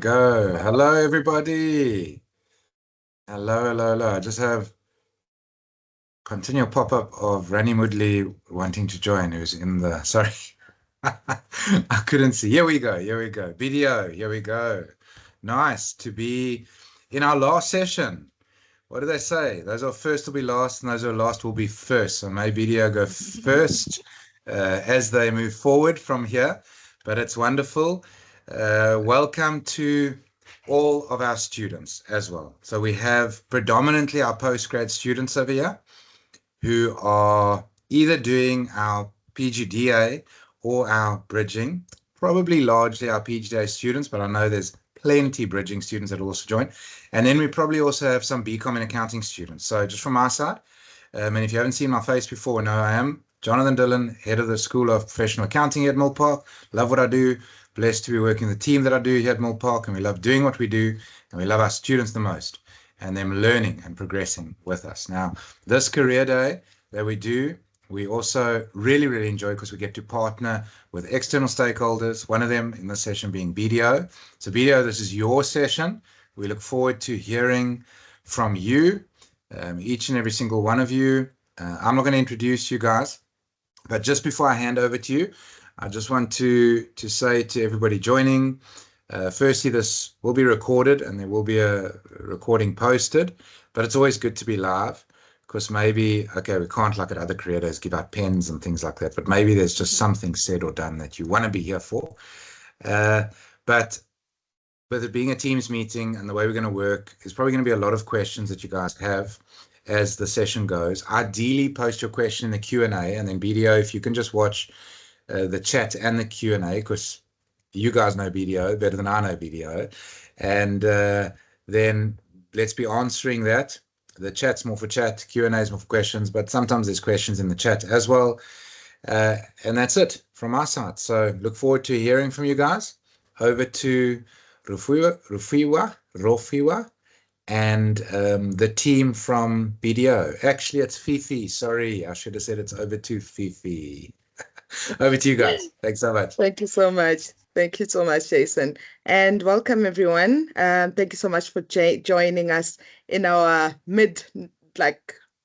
Go. Hello, everybody. Hello. I just have continual pop-up of Rani Mudley wanting to join, who's in the, sorry. I couldn't see. Here we go. BDO, here we go. Nice to be in our last session. What do they say? Those are first will be last, and those are last will be first. So may BDO go first as they move forward from here. But it's wonderful. Welcome to all of our students as well. So we have predominantly our postgrad students over here who are either doing our PGDA or our bridging, probably largely our PGDA students, but I know there's plenty bridging students that will also join. And then we probably also have some BCom and accounting students. So just from our side, and if you haven't seen my face before, no, I am Jonathan Dillon, head of the School of Professional Accounting here at Mill Park. Love what I do. Blessed to be working with the team that I do here at Mill Park, and we love doing what we do, and we love our students the most, and them learning and progressing with us. Now, this career day that we do, we also really enjoy because we get to partner with external stakeholders, one of them in this session being BDO. So BDO, this is your session. We look forward to hearing from you, each and every single one of you. I'm not going to introduce you guys, but just before I hand over to you, I just want to say to everybody joining, firstly, this will be recorded and there will be a recording posted, but it's always good to be live because maybe, okay, we can't, like at other creators, give out pens and things like that, but maybe there's just something said or done that you want to be here for. But with it being a Teams meeting and the way we're going to work, there's probably going to be a lot of questions that you guys have as the session goes. Ideally, post your question in the Q&A, and then BDO, if you can just watch the chat and the Q&A, because you guys know BDO better than I know BDO. And then let's be answering that. The chat's more for chat, Q&A is more for questions, but sometimes there's questions in the chat as well. And that's it from our side. So look forward to hearing from you guys. Over to Rufiwa, and the team from BDO. Actually, it's Fifi. Sorry, I should have said it's over to Fifi. Over to you guys. Thanks so much. Thank you so much. Thank you so much, Jason. And welcome, everyone. Thank you so much for joining us in our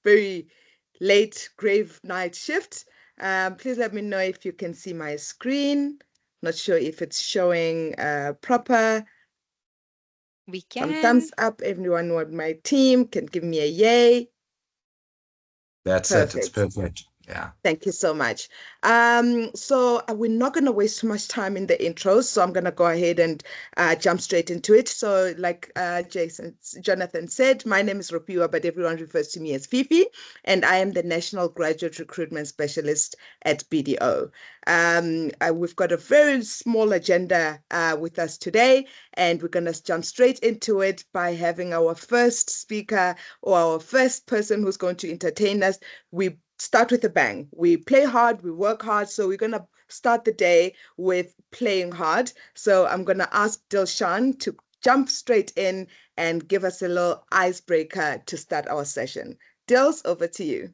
very late grave night shift. Please let me know if you can see my screen. Not sure if it's showing proper. We can. Some thumbs up. Everyone on my team can give me a yay. That's perfect. It's perfect. Yeah. Thank you so much. So we're not going to waste too much time in the intros, so I'm going to go ahead and jump straight into it. So like Jonathan said, my name is Rupiwa, but everyone refers to me as Fifi, and I am the National Graduate Recruitment Specialist at BDO. We've got a very small agenda with us today, and we're going to jump straight into it by having our first speaker or our first person who's going to entertain us. We start with a bang. We play hard, we work hard. So we're going to start the day with playing hard. So I'm going to ask Dilshan to jump straight in and give us a little icebreaker to start our session. Dils, over to you.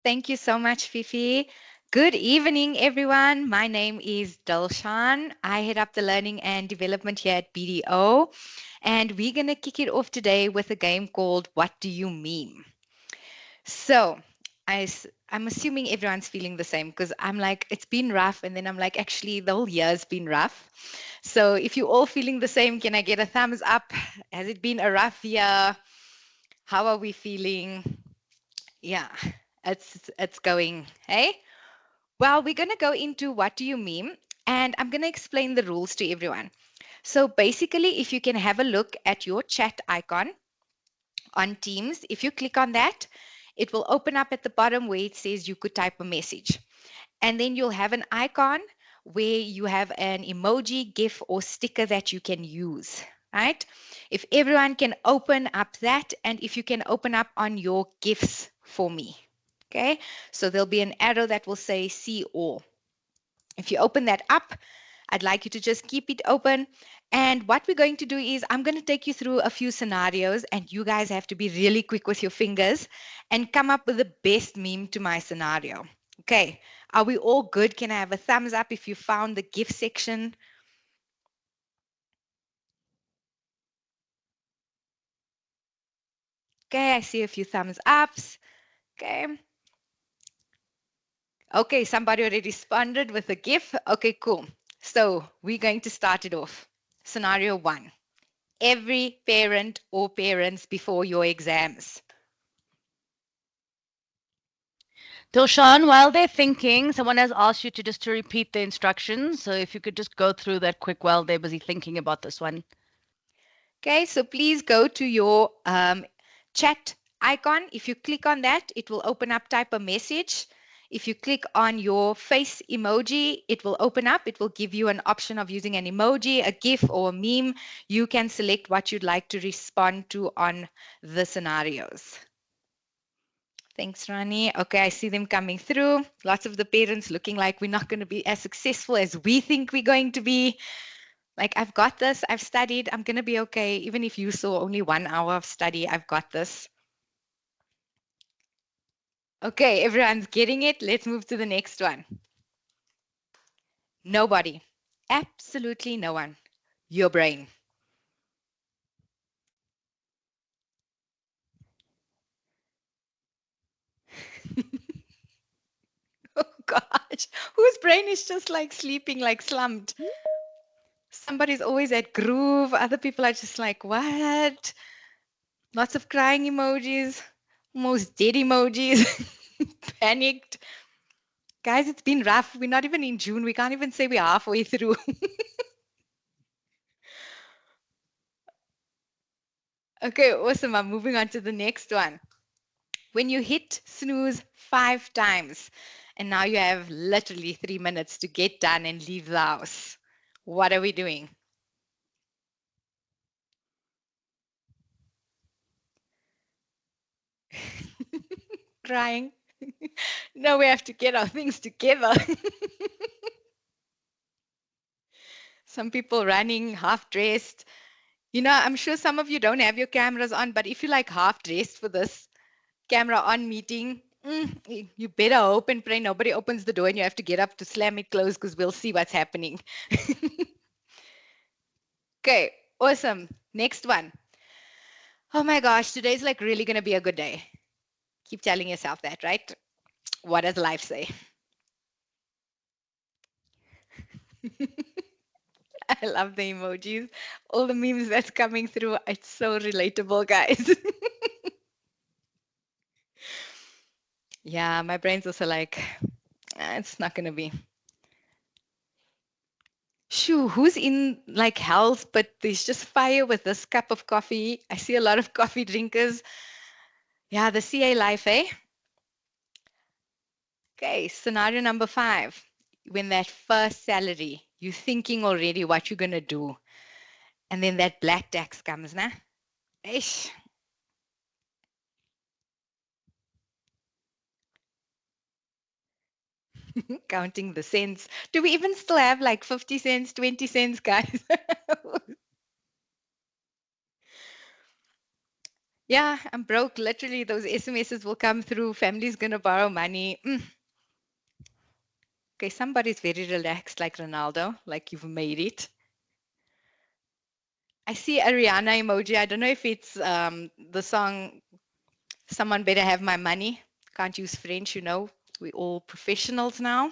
Thank you so much, Fifi. Good evening, everyone. My name is Dilshan. I head up the learning and development here at BDO. And we're going to kick it off today with a game called What Do You Meme? So I'm assuming everyone's feeling the same because I'm like, it's been rough. And then I'm like, actually, the whole year's been rough. So if you're all feeling the same, can I get a thumbs up? Has it been a rough year? How are we feeling? Yeah, it's going, hey? Well, we're going to go into What Do You Meme? And I'm going to explain the rules to everyone. So basically, if you can have a look at your chat icon on Teams, if you click on that, it will open up at the bottom where it says you could type a message. And then you'll have an icon where you have an emoji, GIF, or sticker that you can use, right? If everyone can open up that, and if you can open up on your GIFs for me, okay? So there'll be an arrow that will say see all. If you open that up, I'd like you to just keep it open. And what we're going to do is I'm going to take you through a few scenarios, and you guys have to be really quick with your fingers and come up with the best meme to my scenario. Okay, are we all good? Can I have a thumbs up if you found the GIF section? Okay, I see a few thumbs ups. Okay. Okay, somebody already responded with a GIF. Okay, cool. So we're going to start it off. Scenario 1. Every parent or parents before your exams. Dilshan, while they're thinking, someone has asked you to repeat the instructions. So if you could just go through that quick while they're busy thinking about this one. Okay, so please go to your chat icon. If you click on that, it will open up, type a message. If you click on your face emoji, it will open up. It will give you an option of using an emoji, a GIF, or a meme. You can select what you'd like to respond to on the scenarios. Thanks, Rani. Okay, I see them coming through. Lots of the parents looking like we're not going to be as successful as we think we're going to be. Like, I've got this. I've studied. I'm going to be okay. Even if you saw only 1 hour of study, I've got this. Okay, everyone's getting it. Let's move to the next one. Nobody. Absolutely no one. Your brain. Oh gosh, whose brain is just like sleeping, like slumped? Somebody's always at groove. Other people are just like, what? Lots of crying emojis, almost dead emojis, panicked. Guys, it's been rough. We're not even in June. We can't even say we're halfway through. Okay, awesome. I'm moving on to the next one. When you hit snooze 5 times, and now you have literally 3 minutes to get done and leave the house, what are we doing? Crying. No, we have to get our things together. Some people running half dressed. You know, I'm sure some of you don't have your cameras on, but if you like half dressed for this camera on meeting, you better hope and pray nobody opens the door and you have to get up to slam it closed because we'll see what's happening. Okay, awesome. Next one. Oh my gosh, today's like really going to be a good day. Keep telling yourself that, right? What does life say? I love the emojis. All the memes that's coming through. It's so relatable, guys. Yeah, my brain's also like, it's not going to be. Shoo, who's in like health, but there's just fire with this cup of coffee. I see a lot of coffee drinkers. Yeah, the CA life, eh? Okay, scenario number 5. When that first salary, you're thinking already what you're going to do. And then that black tax comes, nah? Ish. Counting the cents. Do we even still have like 50 cents, 20 cents, guys? Yeah, I'm broke. Literally, those SMSs will come through. Family's going to borrow money. Okay, somebody's very relaxed, like Ronaldo, like you've made it. I see a Rihanna emoji. I don't know if it's the song Someone Better Have My Money. Can't use French, you know. We're all professionals now.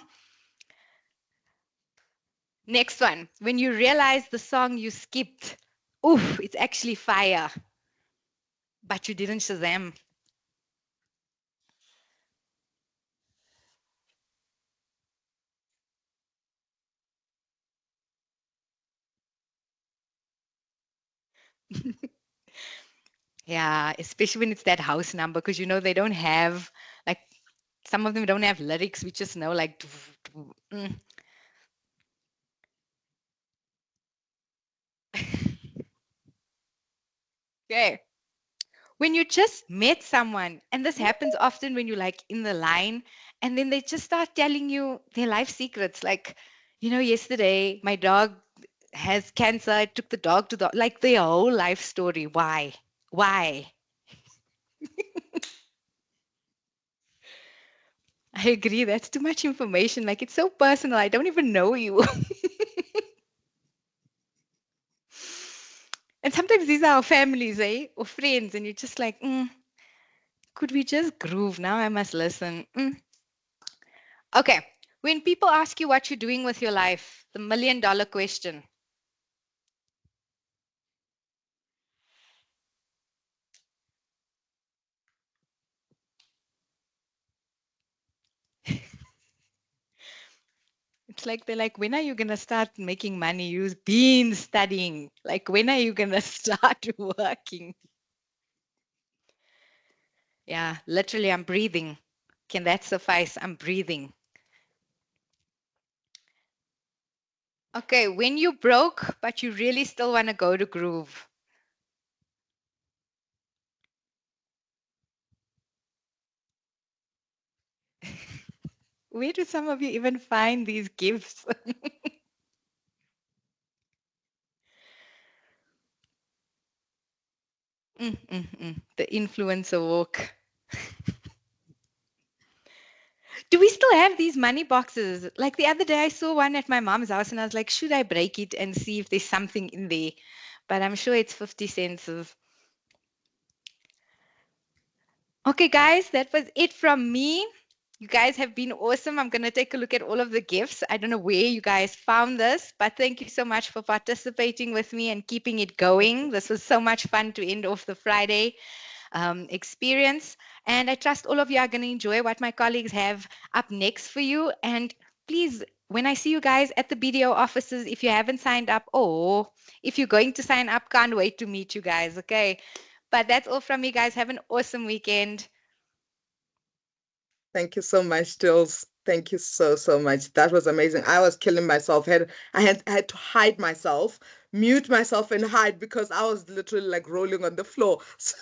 Next one. When you realize the song you skipped, oof, it's actually fire. But you didn't Shazam. Yeah, especially when it's that house number, because you know they don't have, like, some of them don't have lyrics. We just know, like, okay. When you just met someone, and this happens often when you're like in the line, and then they just start telling you their life secrets. Like, you know, yesterday my dog has cancer. I took the dog to the, like, their whole life story. Why? Why? I agree. That's too much information. Like, it's so personal. I don't even know you. And sometimes these are our families, eh? Or friends, and you're just like, Could we just groove? Now I must listen. Okay. When people ask you what you're doing with your life, the $1,000,000 question. It's like they're like, when are you gonna start making money? You've been studying. Like, when are you gonna start working? Yeah, literally, I'm breathing. Can that suffice? I'm breathing. Okay, when you broke, but you really still want to go to groove. Where do some of you even find these gifts? The influencer walk. Do we still have these money boxes? Like the other day, I saw one at my mom's house and I was like, should I break it and see if there's something in there? But I'm sure it's 50 cents. Okay, guys, that was it from me. You guys have been awesome. I'm going to take a look at all of the gifts. I don't know where you guys found this, but thank you so much for participating with me and keeping it going. This was so much fun to end off the Friday experience. And I trust all of you are going to enjoy what my colleagues have up next for you. And please, when I see you guys at the BDO offices, if you haven't signed up, or if you're going to sign up, can't wait to meet you guys. Okay. But that's all from me, guys. Have an awesome weekend. Thank you so much, Jules. Thank you so much. That was amazing. I was killing myself. I had to hide myself, mute myself and hide because I was literally like rolling on the floor. So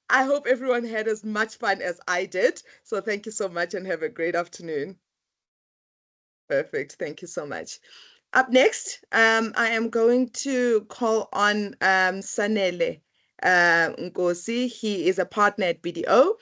I hope everyone had as much fun as I did. So thank you so much and have a great afternoon. Perfect. Thank you so much. Up next, I am going to call on Sanele Nkosi. He is a partner at BDO.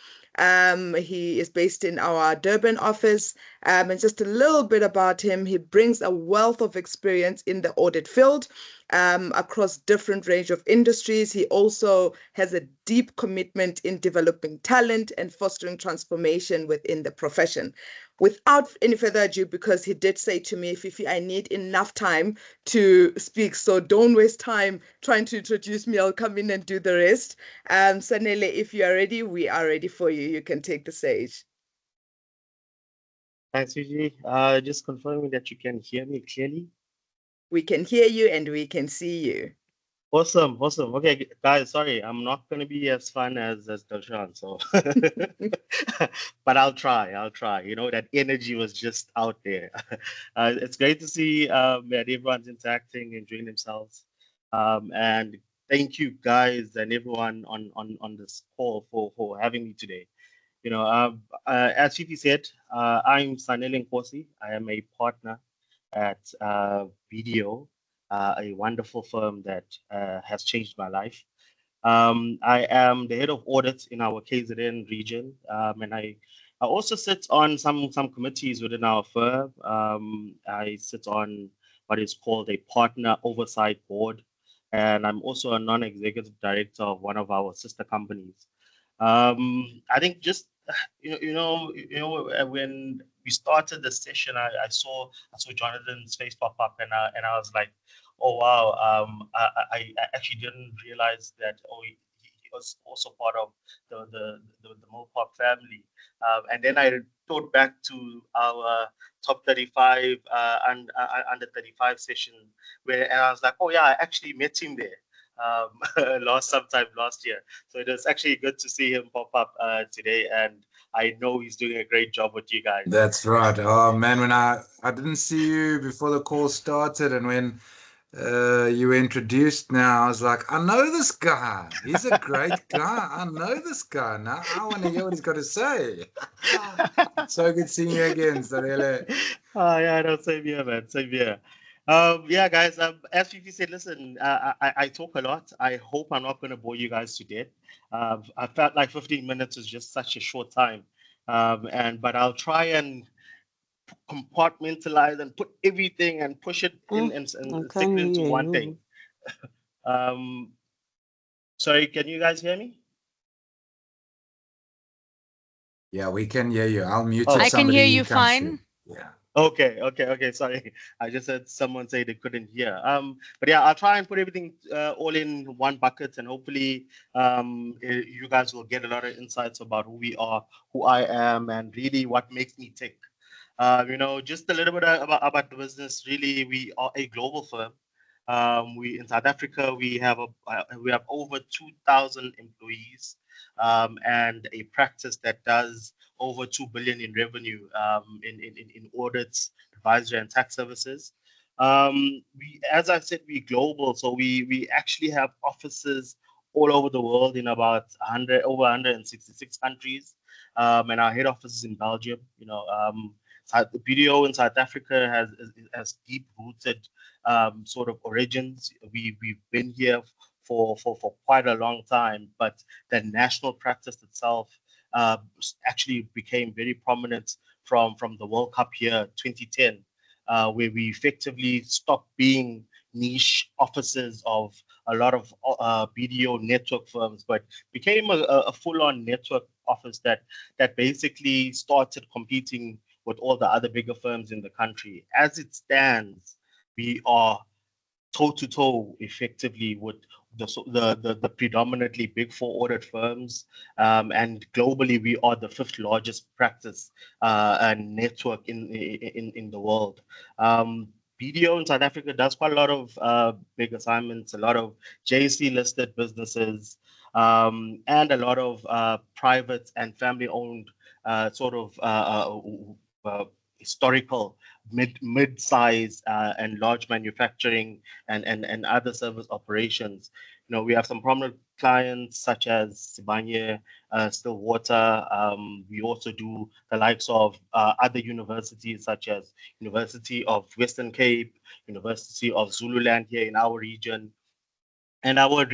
He is based in our Durban office. And just a little bit about him, he brings a wealth of experience in the audit field across different range of industries. He also has a deep commitment in developing talent and fostering transformation within the profession. Without any further ado, because he did say to me, Fifi, I need enough time to speak, so don't waste time trying to introduce me. I'll come in and do the rest. Sanele, if you are ready, we are ready for you. You can take the stage. Thanks, Fiji. Just confirming that you can hear me clearly. We can hear you and we can see you. Awesome. Okay, guys, sorry, I'm not going to be as fun as Darshan, so but I'll try. You know, that energy was just out there. It's great to see that everyone's interacting, enjoying themselves. And thank you guys and everyone on this call for having me today. You know, as Fifi said, I'm Sanele Nkosi. I am a partner at BDO, a wonderful firm that has changed my life. I am the head of audit in our KZN region, and I also sit on some committees within our firm. I sit on what is called a partner oversight board, and I'm also a non-executive director of one of our sister companies. I think just when we started the session, I saw Jonathan's face pop up, and I was like, oh wow, I actually didn't realize that he was also part of the Mopop family, and then I thought back to our top 35 and under 35 session and I was like, oh yeah, I actually met him there sometime last year. So it was actually good to see him pop up today, and I know he's doing a great job with you guys. That's right. Oh man, when I didn't see you before the call started, and when you were introduced now, I was like, I know this guy. He's a great guy. I know this guy. Now I want to hear what he's got to say. So good seeing you again, Sarele. Oh yeah, no, same here, man. Same here. Yeah, guys. As Fifi said, listen, I talk a lot. I hope I'm not going to bore you guys to death. I felt like 15 minutes is just such a short time, but I'll try and compartmentalize and put everything and push it in and stick it into one thing. Sorry, can you guys hear me? Yeah, we can hear you. I'll mute Oh. if I can hear somebody you comes fine. through. Yeah. Okay. Sorry, I just heard someone say they couldn't hear. But yeah, I'll try and put everything all in one bucket, and hopefully, you guys will get a lot of insights about who we are, who I am, and really what makes me tick. Just a little bit about the business. Really, we are a global firm. We in South Africa we have over 2,000 employees, and a practice that does over 2 billion in revenue, in audits, advisory, and tax services. As I said, we global, so we actually have offices all over the world in about 100 over 166 countries, and our head office is in Belgium. The BDO in South Africa has deep rooted sort of origins. We've been here for quite a long time, but the national practice itself uh, actually became very prominent from the World Cup year 2010, where we effectively stopped being niche offices of a lot of BDO network firms, but became a full-on network office that basically started competing with all the other bigger firms in the country. As it stands, we are toe to toe effectively with the predominantly big four audit firms, and globally we are the fifth largest practice and network in the world. BDO in South Africa does quite a lot of big assignments, a lot of JC listed businesses, and a lot of private and family owned sort of historical mid-size and large manufacturing and other service operations. We have some prominent clients such as Sibanye, Stillwater. We also do the likes of other universities such as University of Western Cape, University of Zululand here in our region. And our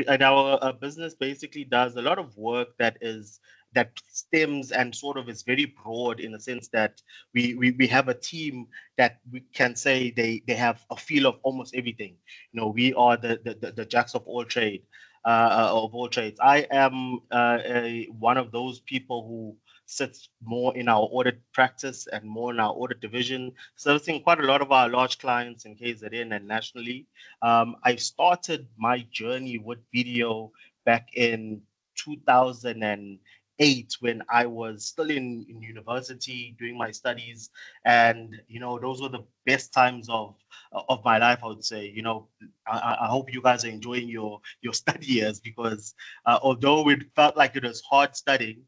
business basically does a lot of work that stems and sort of is very broad in the sense that we have a team that we can say they have a feel of almost everything. We are the jacks of all trades. I am one of those people who sits more in our audit practice and more in our audit division, servicing quite a lot of our large clients in KZN and nationally. I started my journey with BDO back in 2008 when I was still in university doing my studies. And, those were the best times of my life, I would say. I hope you guys are enjoying your study years because although it felt like it was hard studying,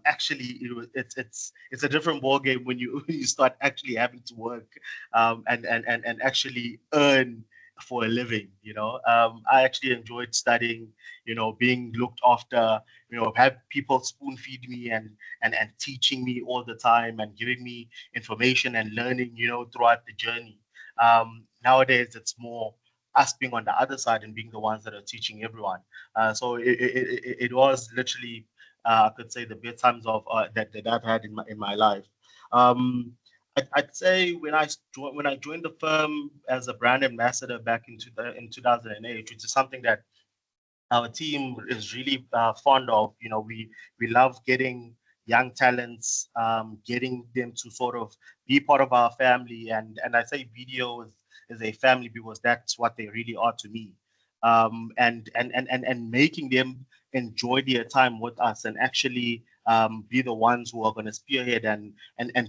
actually it's a different ballgame when you when you start actually having to work and actually earn for a living. I actually enjoyed studying, being looked after, have people spoon feed me and teaching me all the time and giving me information and learning, throughout the journey. Nowadays it's more us being on the other side and being the ones that are teaching everyone. So it was literally, I could say, the best times of that I've had in my life. Um, I'd say when I joined the firm as a brand ambassador back in 2008, which is something that our team is really fond of. We love getting young talents, getting them to sort of be part of our family, and I say BDO is a family because that's what they really are to me. And making them enjoy their time with us and actually be the ones who are going to spearhead and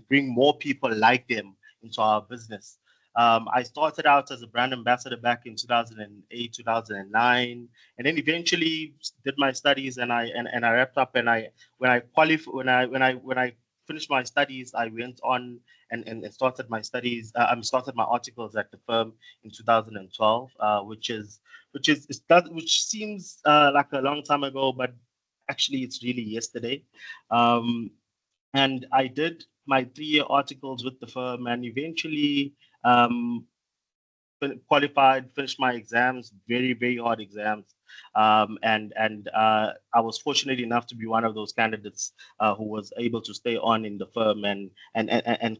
bring more people like them into our business. I started out as a brand ambassador back in 2008, 2009, and then eventually did my studies and I wrapped up. And I when I qualified when I finished my studies, I went on and started my studies. Started my articles at the firm in 2012, which seems like a long time ago, but actually it's really yesterday. And I did my 3-year articles with the firm, and eventually um, qualified, finished my exams, very, very hard exams. And I was fortunate enough to be one of those candidates who was able to stay on in the firm and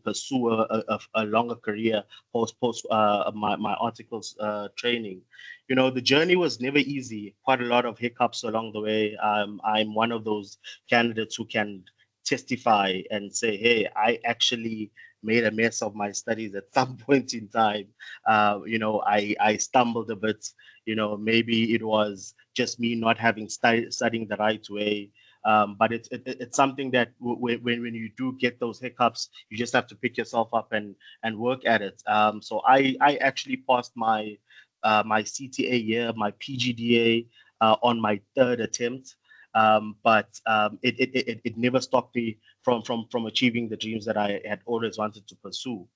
pursue a longer career post my articles training. The journey was never easy. Quite a lot of hiccups along the way. I'm one of those candidates who can testify and say, hey, I actually made a mess of my studies at some point in time. I stumbled a bit. Maybe it was just me not having studying the right way. But it's something that when you do get those hiccups, you just have to pick yourself up and work at it. So I actually passed my CTA year, my PGDA on my third attempt. But it never stopped me from achieving the dreams that I had always wanted to pursue.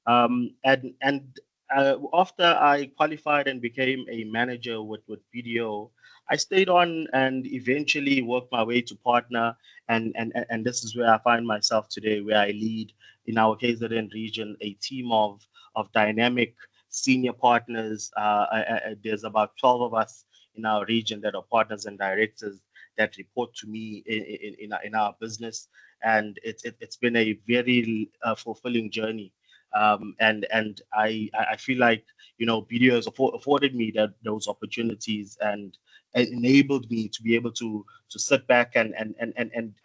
And after I qualified and became a manager with BDO, I stayed on and eventually worked my way to partner. And this is where I find myself today, where I lead in our KZN region a team of dynamic senior partners. There's about 12 of us in our region that are partners and directors that report to me in our business, and it's been a very fulfilling journey. And I feel like BDO has afforded me those opportunities and enabled me to be able to sit back and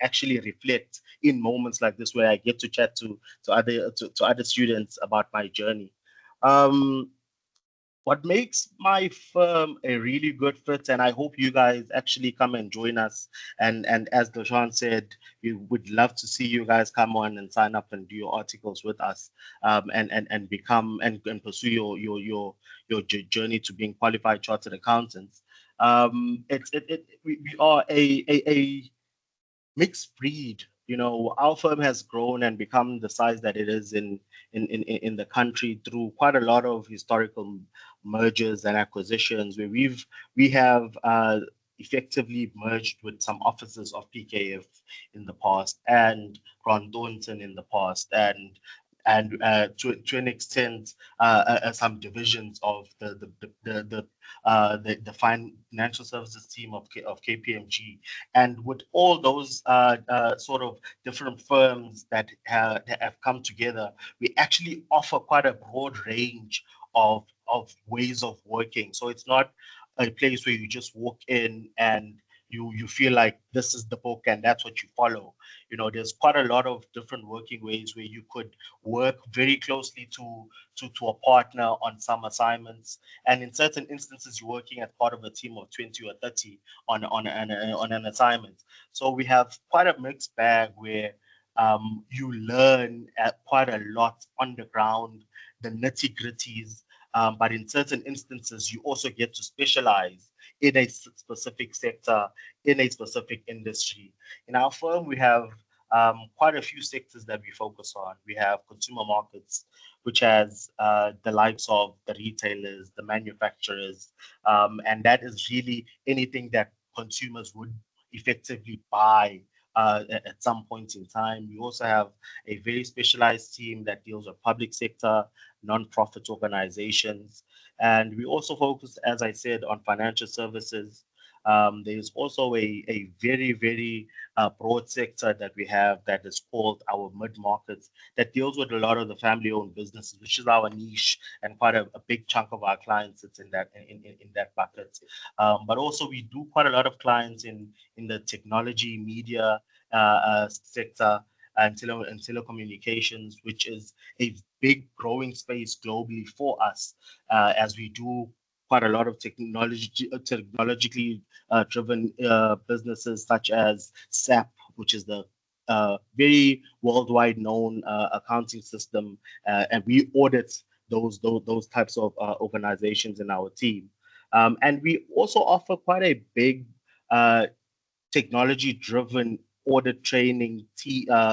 actually reflect in moments like this, where I get to chat to other students about my journey. Um, what makes my firm a really good fit, and I hope you guys actually come and join us. And as Doshan said, we would love to see you guys come on and sign up and do your articles with us, and become and pursue your journey to being qualified chartered accountants. We are a mixed breed. Our firm has grown and become the size that it is in the country through quite a lot of historical mergers and acquisitions, where we have effectively merged with some offices of PKF in the past and Grant Thornton in the past, and to an extent some divisions of the financial services team of KPMG. And with all those sort of different firms that have come together, we actually offer quite a broad range of ways of working. So it's not a place where you just walk in and you feel like this is the book and that's what you follow. There's quite a lot of different working ways where you could work very closely to a partner on some assignments, and in certain instances you're working as part of a team of 20 or 30 on an assignment. So we have quite a mixed bag where you learn quite a lot on the ground, the nitty gritties, but in certain instances you also get to specialize in a specific sector, in a specific industry. In our firm, we have quite a few sectors that we focus on. We have consumer markets, which has the likes of the retailers, the manufacturers, and that is really anything that consumers would effectively buy at some point in time. We also have a very specialized team that deals with public sector, non-profit organizations, and we also focus, as I said, on financial services. There's also a very, very broad sector that we have that is called our mid-markets, that deals with a lot of the family-owned businesses, which is our niche, and quite a big chunk of our clients sits in that bucket. But also we do quite a lot of clients in the technology, media sector, and telecommunications, which is a big growing space globally for us, as we do quite a lot of technologically driven businesses such as SAP, which is the very worldwide known accounting system, and we audit those types of organizations in our team. And we also offer quite a big technology-driven audit training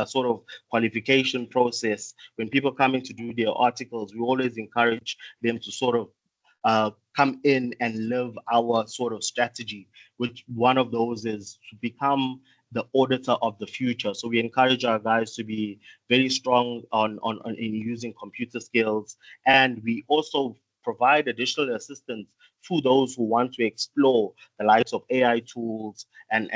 sort of qualification process. When people come in to do their articles, we always encourage them to sort of come in and live our sort of strategy, which one of those is to become the auditor of the future. So we encourage our guys to be very strong on in using computer skills, and we also provide additional assistance to those who want to explore the likes of AI tools and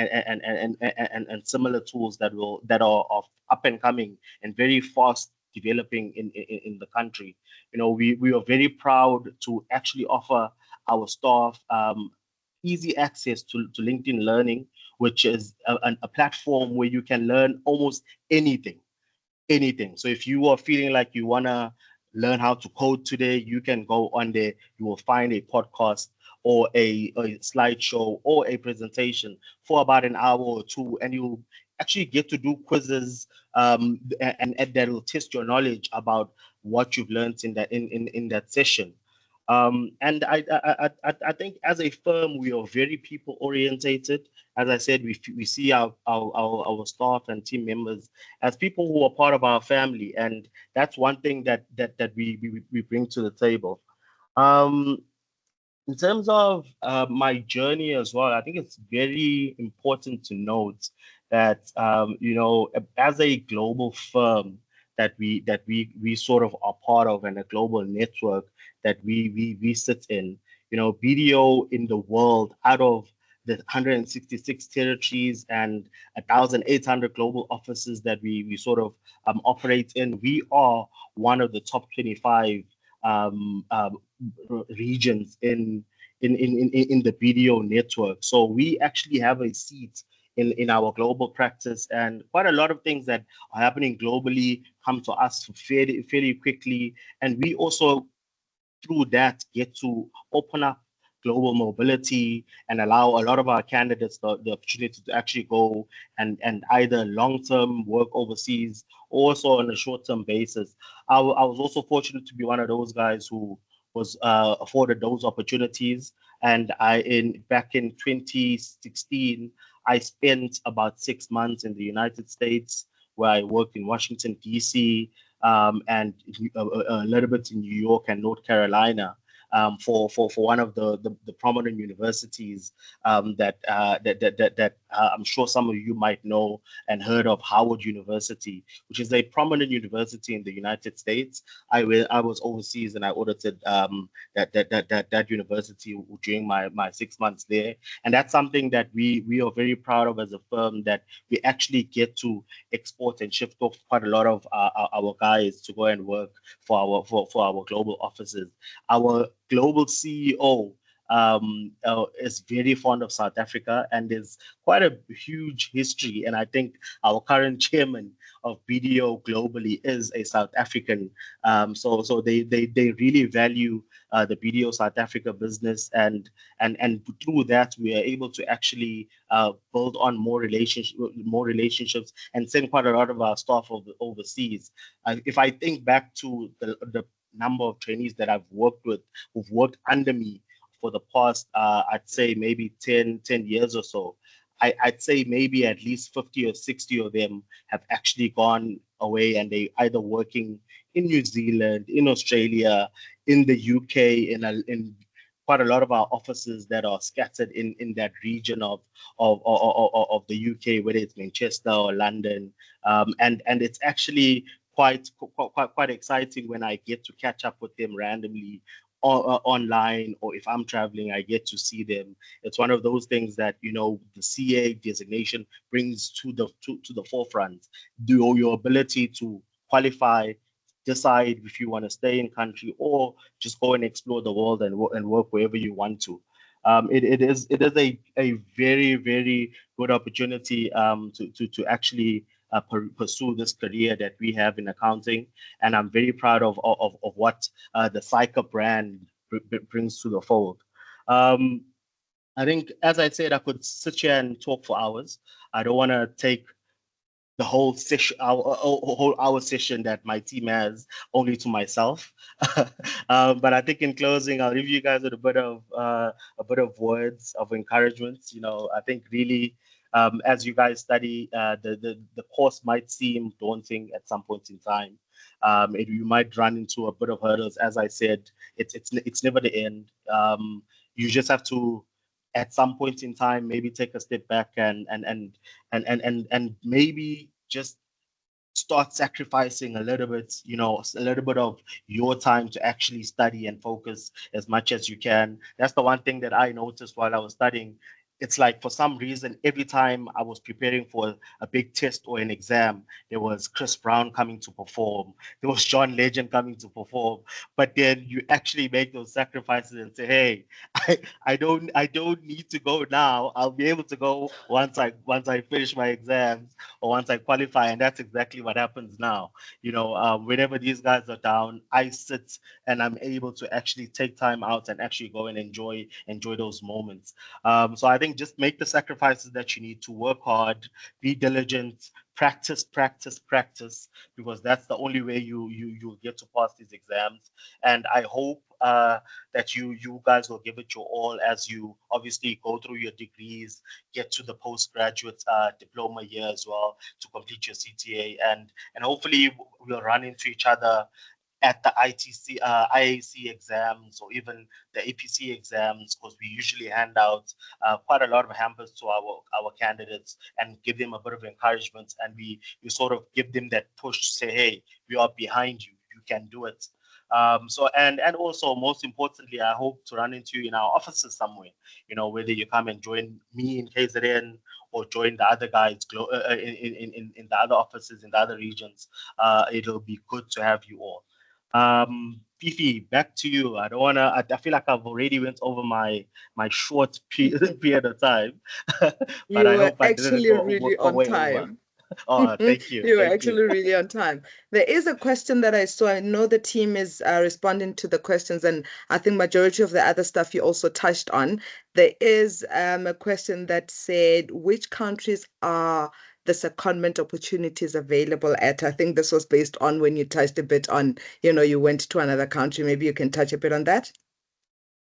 similar tools that are of up and coming and very fast developing in the country. We are very proud to actually offer our staff easy access to LinkedIn Learning, which is a platform where you can learn almost anything. So if you are feeling like you want to learn how to code today, you can go on there. You will find a podcast or a slideshow or a presentation for about an hour or two, and you actually get to do quizzes, and that will test your knowledge about what you've learned in that session. And I think as a firm, we are very people orientated. As I said, we see our staff and team members as people who are part of our family, and that's one thing that we bring to the table. Um, in terms of my journey as well, I think it's very important to note that as a global firm that we sort of are part of, and a global network that we sit in. BDO in the world, out of the 166 territories and 1,800 global offices that we sort of operate in, we are one of the top 25 regions in the BDO network. So we actually have a seat in our global practice, and quite a lot of things that are happening globally come to us fairly quickly. And we also, through that, get to open up global mobility and allow a lot of our candidates the opportunity to actually go and either long-term work overseas or also on a short-term basis. I was also fortunate to be one of those guys who was afforded those opportunities. And back in 2016, I spent about 6 months in the United States, where I worked in Washington, D.C., and a little bit in New York and North Carolina, for one of the prominent universities, that I'm sure some of you might know and heard of, Howard University, which is a prominent university in the United States. I was overseas, and I audited that university during my 6 months there, and that's something that we are very proud of as a firm, that we actually get to export and shift off quite a lot of our guys to go and work for our global offices. Our global CEO is very fond of South Africa, and there's quite a huge history. And I think our current chairman of BDO globally is a South African. So they really value the BDO South Africa business, and through that we are able to actually build on more relationships and send quite a lot of our staff overseas. If I think back to the number of trainees that I've worked with, who've worked under me for the past, I'd say maybe 10 years or so, I'd say maybe at least 50 or 60 of them have actually gone away, and they either working in New Zealand, in Australia, in the UK, in quite a lot of our offices that are scattered in that region of the UK, whether it's Manchester or London, and it's actually quite exciting when I get to catch up with them randomly online, or if I'm traveling, I get to see them. It's one of those things that the CA designation brings to the forefront. Your ability to qualify, decide if you want to stay in country or just go and explore the world and work wherever you want to. It is a very, very good opportunity to actually pursue this career that we have in accounting, and I'm very proud of what the Psycha brand brings to the fold. I think, as I said, I could sit here and talk for hours. I don't want to take the whole session, our whole hour session that my team has, only to myself. But I think in closing, I'll leave you guys with a bit of words of encouragement. I think really, as you guys study, the course might seem daunting at some point in time. You might run into a bit of hurdles. As I said, it's never the end. You just have to, at some point in time, maybe take a step back and maybe just start sacrificing a little bit, a little bit of your time to actually study and focus as much as you can. That's the one thing that I noticed while I was studying. it's like for some reason, every time I was preparing for a big test or an exam, there was Chris Brown coming to perform, there was John Legend coming to perform. But then you actually make those sacrifices and say, hey, I don't need to go now. I'll be able to go once I finish my exams or once I qualify. And that's exactly what happens now. Whenever these guys are down, I sit and I'm able to actually take time out and actually go and enjoy those moments. So I think just make the sacrifices that you need to work hard, be diligent, practice, because that's the only way you'll get to pass these exams. And I hope that you guys will give it your all as you obviously go through your degrees, get to the postgraduate diploma year as well to complete your CTA, and hopefully we'll run into each other at the IAC exams or even the APC exams, because we usually hand out quite a lot of hampers to our candidates and give them a bit of encouragement, and we sort of give them that push to say, hey, we are behind you, you can do it. So and also most importantly, I hope to run into you in our offices somewhere, whether you come and join me in KZN or join the other guys in the other offices in the other regions. It'll be good to have you all. Fifi, back to you. I feel like I've already went over my short period of time, but You I were hope I didn't actually really go on way over. time. Oh, thank you. You were Thank you. actually really on time. There is a question that I saw. I know the team is responding to the questions, and I think majority of the other stuff you also touched on. There is a question that said, which countries are the secondment opportunities available at? I think this was based on when you touched a bit on, you went to another country. Maybe you can touch a bit on that.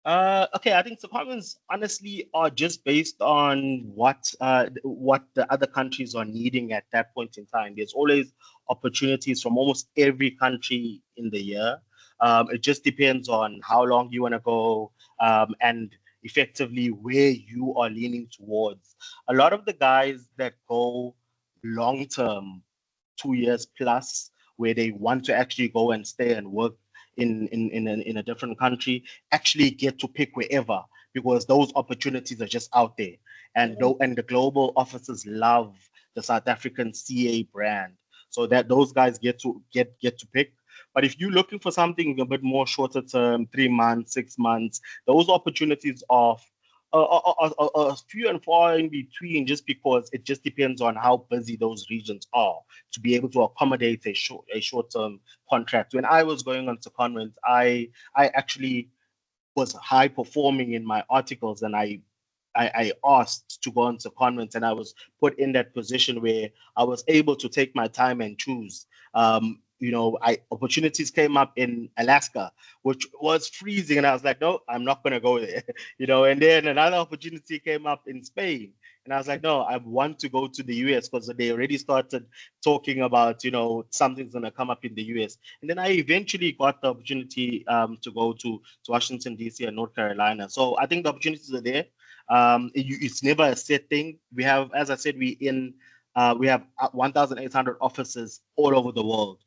Okay, I think secondments honestly are just based on what the other countries are needing at that point in time. There's always opportunities from almost every country in the year. It just depends on how long you want to go and effectively where you are leaning towards. A lot of the guys that go long term, 2 years plus, where they want to actually go and stay and work in a different country, actually get to pick wherever, because those opportunities are just out there. And and the global offices love the South African CA brand, so that those guys get to pick. But if you're looking for something a bit more shorter term, 3 months, 6 months, those opportunities are few and far in between, just because it just depends on how busy those regions are to be able to accommodate a short-term contract. When I was going on secondment, I actually was high performing in my articles, and I asked to go on secondment, and I was put in that position where I was able to take my time and choose. Opportunities came up in Alaska, which was freezing, and I was like, no, I'm not going to go there. And then another opportunity came up in Spain, and I was like, no, I want to go to the US, because they already started talking about, something's going to come up in the US. And then I eventually got the opportunity to go to Washington, D.C. and North Carolina. So I think the opportunities are there. It's never a set thing. We have, as I said, we have 1,800 offices all over the world.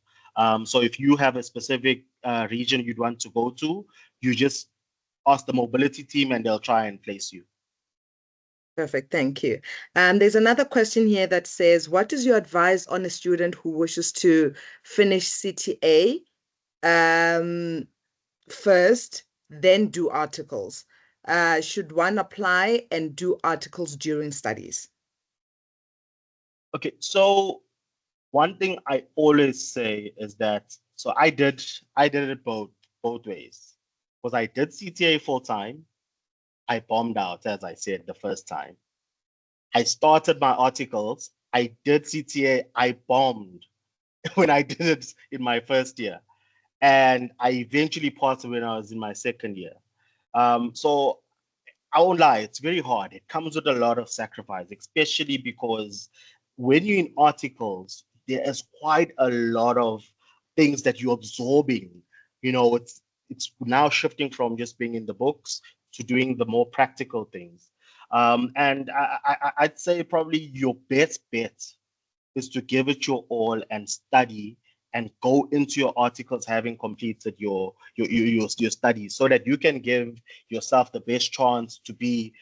So if you have a specific region you'd want to go to, you just ask the mobility team and they'll try and place you. Perfect, thank you. There's another question here that says, what is your advice on a student who wishes to finish CTA first, then do articles? Should one apply and do articles during studies? Okay, so one thing I always say is that, so I did it both ways. Because I did CTA full time. I bombed out, as I said, the first time. I started my articles. I did CTA. I bombed when I did it in my first year. And I eventually passed when I was in my second year. So I won't lie, it's very hard. It comes with a lot of sacrifice, especially because when you're in articles, there is quite a lot of things that you're absorbing. It's now shifting from just being in the books to doing the more practical things. And I'd say probably your best bet is to give it your all and study and go into your articles having completed your studies, so that you can give yourself the best chance to be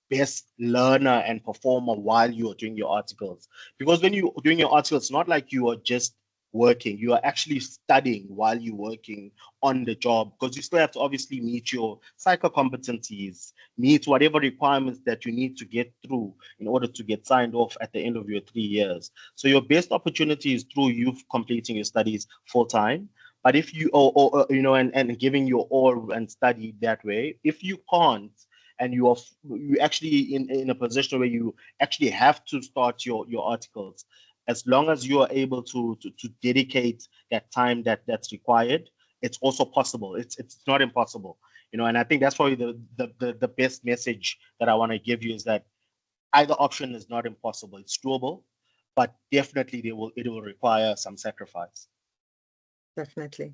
best learner and performer while you are doing your articles. Because when you're doing your articles, it's not like you are just working, you are actually studying while you're working on the job, because you still have to obviously meet your psycho competencies, meet whatever requirements that you need to get through in order to get signed off at the end of your 3 years. So your best opportunity is through you completing your studies full time. But if you, and giving your all and study that way, if you can't, and you actually in a position where you actually have to start your articles, as long as you are able to dedicate that time that's required, it's also possible. It's not impossible, and I think that's probably the best message that I want to give you, is that either option is not impossible. It's doable, but definitely it will require some sacrifice. Definitely.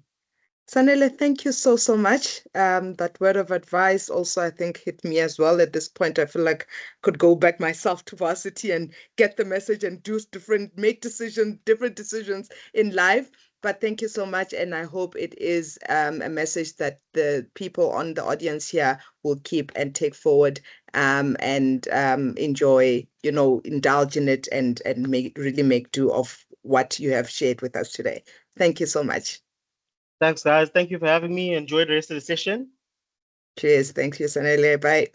Sanele, thank you so, so much. That word of advice also, I think, hit me as well. At this point, I feel like I could go back myself to varsity and get the message and make different decisions in life. But thank you so much. And I hope it is a message that the people on the audience here will keep and take forward, and enjoy, indulge in it, and really make do of what you have shared with us today. Thank you so much. Thanks, guys. Thank you for having me. Enjoy the rest of the session. Cheers. Thank you, Sanele. Bye.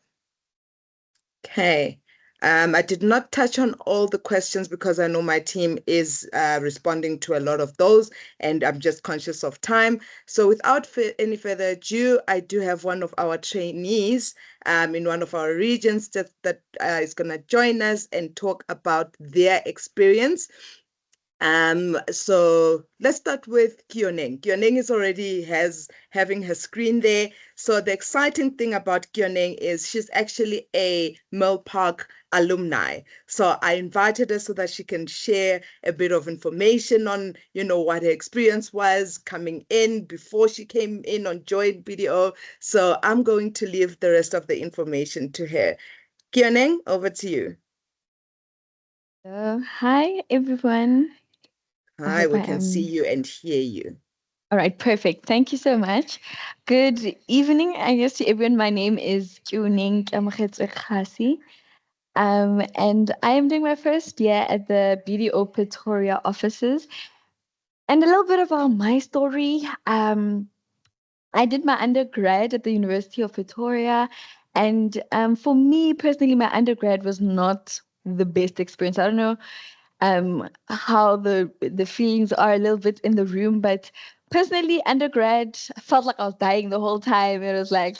Okay. I did not touch on all the questions because I know my team is responding to a lot of those, and I'm just conscious of time. So without any further ado, I do have one of our trainees in one of our regions that is going to join us and talk about their experience. So let's start with Kioneng. Kioneng is already having her screen there. So the exciting thing about Kioneng is she's actually a Mill Park alumni. So I invited her so that she can share a bit of information on, what her experience was coming in before she came in on join BDO. So I'm going to leave the rest of the information to her. Kioneng, over to you. Hi, everyone. Hi, we can see you and hear you. All right, perfect. Thank you so much. Good evening, I guess, to everyone. My name is Kioneng Khasi. And I am doing my first year at the BDO Pretoria offices. And a little bit about my story. I did my undergrad at the University of Pretoria. And for me personally, my undergrad was not the best experience. I don't know how the feelings are a little bit in the room, but personally, undergrad, I felt like I was dying the whole time. It was I